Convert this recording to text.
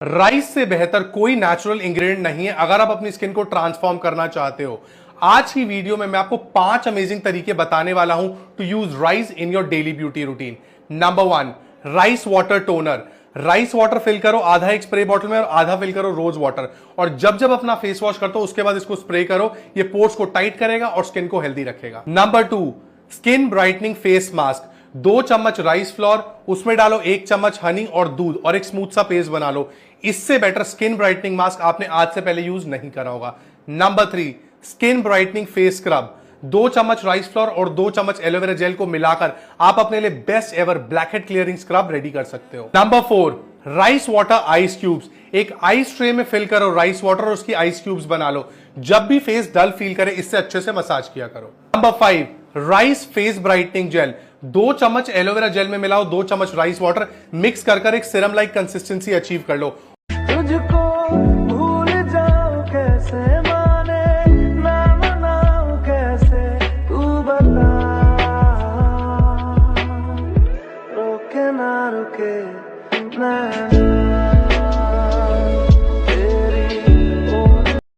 Rice से बेहतर कोई नेचुरल इंग्रेडिएंट नहीं है अगर आप अपनी स्किन को ट्रांसफॉर्म करना चाहते हो। आज की वीडियो में मैं आपको 5 अमेजिंग तरीके बताने वाला हूं to use rice in your daily beauty routine. Number 1, rice water toner. Rice water fill करो आधा एक स्प्रे बॉटल में और आधा फिल करो रोज वाटर, और जब जब अपना फेस वॉश करते हो उसके बाद इसको स्प्रे करो। ये पोर्स को टाइट करेगा और स्किन को हेल्दी रखेगा। Number 2, skin brightening face mask. 2 चम्मच राइस फ्लोर, उसमें डालो 1 चम्मच हनी और दूध और एक स्मूथ सा पेस्ट बना लो। इससे बेटर स्किन ब्राइटनिंग मास्क आपने आज से पहले यूज नहीं करा होगा। Number 3, skin brightening face scrub. 2 चम्मच राइस फ्लोर और 2 चम्मच एलोवेरा जेल को मिलाकर आप अपने लिए best ever blackhead clearing scrub ready कर सकते हो। Number 4, rice water ice cubes. एक आइस ट्रे में फिल करो राइस वाटर और उसकी आइस क्यूब्स बना लो। जब भी फेस डल फील करे इससे अच्छे से मसाज किया करो। Number 5, rice face brightening jail. 2 चम्मच एलोवेरा जेल में मिलाओ 2 चम्मच राइस वाटर, मिक्स कर एक सिरम लाइक कंसिस्टेंसी अचीव कर लो। तुझको भूल जाऊं कैसे, माने ना मनाऊं कैसे, तू बता। रोके ना रुके ना